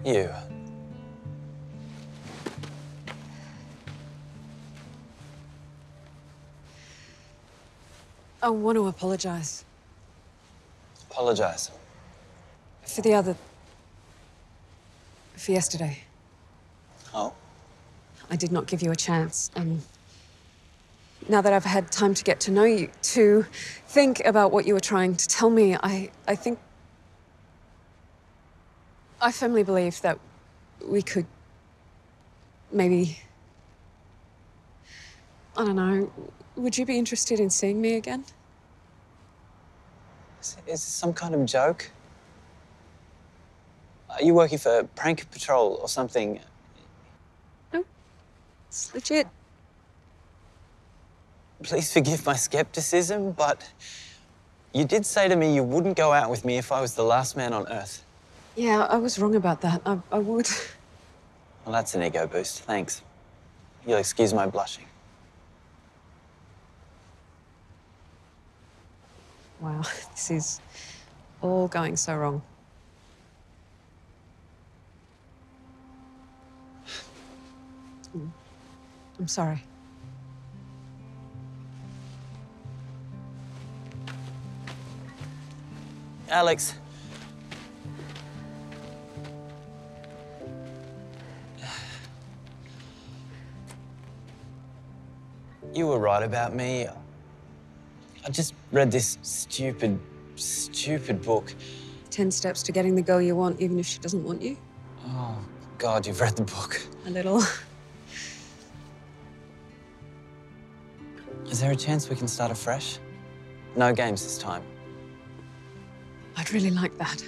You. I want to apologise Apologise. for the other... for yesterday. Oh? I did not give you a chance, and now that I've had time to get to know you, to think about what you were trying to tell me, I think... I firmly believe that we could maybe... I don't know, would you be interested in seeing me again? Is this some kind of joke? Are you working for Prank Patrol or something? It's legit. Please forgive my skepticism, but you did say to me you wouldn't go out with me if I was the last man on Earth. Yeah, I was wrong about that. I would. Well, that's an ego boost. Thanks. You'll excuse my blushing. Wow, this is all going so wrong. I'm sorry. Alex. You were right about me. I just read this stupid book. 10 steps to getting the girl you want, even if she doesn't want you. Oh, God, you've read the book. A little. Is there a chance we can start afresh? No games this time. I'd really like that.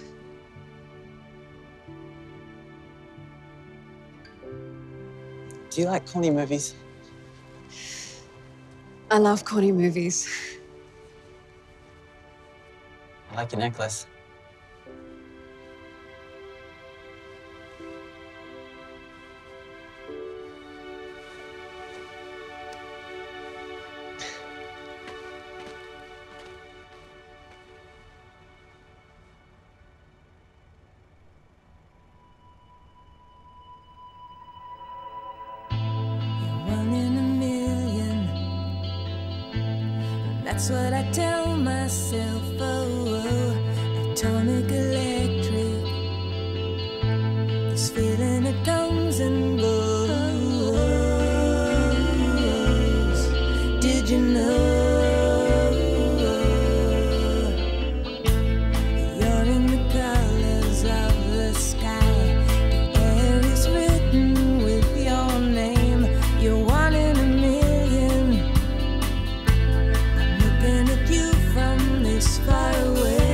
Do you like corny movies? I love corny movies. I like your necklace. One in a million. That's what I tell myself. Oh, atomic electric. This feeling it comes and goes. Did you know? You're in the colors of the sky. The air is written with your name. You're one in a million. I'm looking at you from this far away.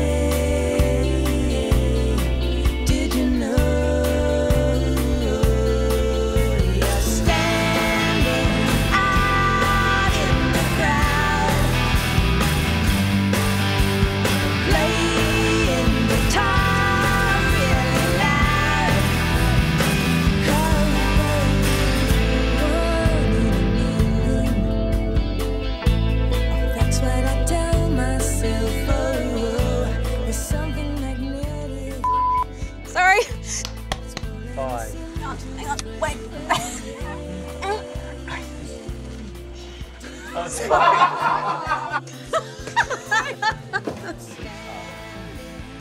Did you know? You're standing out in the crowd, playing guitar really loud. That's what I tell myself. Oh, there's something magnetic. Sorry. 5. Hang on, wait.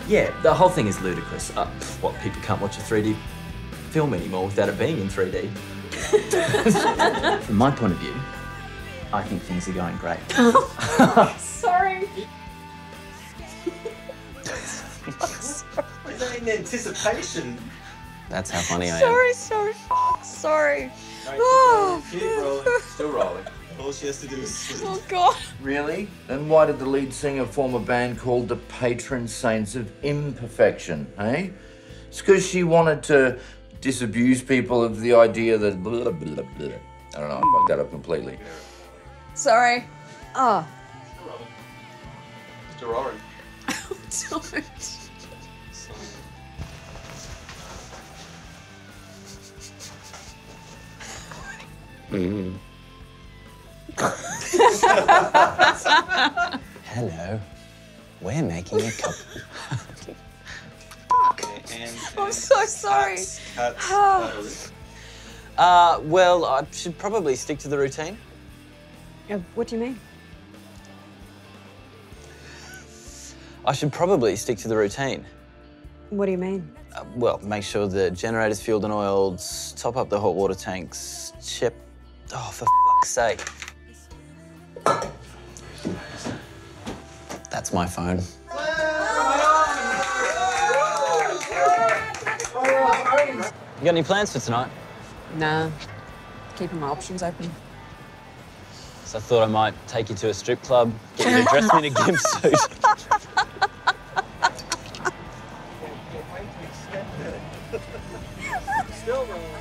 Yeah, the whole thing is ludicrous. What, people can't watch a 3D film anymore without it being in 3D? From my point of view, I think things are going great. Sorry. In anticipation. That's how funny I am. Sorry. Keep rolling. Still rolling. All she has to do is sleep. Oh, God. Really? Then why did the lead singer form a band called the Patron Saints of Imperfection, eh? It's because she wanted to disabuse people of the idea that blah, blah, blah, blah. I don't know, I fucked that up completely. Sorry. Oh. Mr. Rory. Don't. Hello. We're making a cup. I'm so sorry. Well, I should probably stick to the routine. What do you mean? I should probably stick to the routine. What do you mean? Well, make sure the generator's fueled and oiled, top up the hot water tanks, chip... Oh, for fuck's sake. That's my phone. You got any plans for tonight? Nah. Keeping my options open. So I thought I might take you to a strip club, get you to dress me in a gimp suit. Still wrong.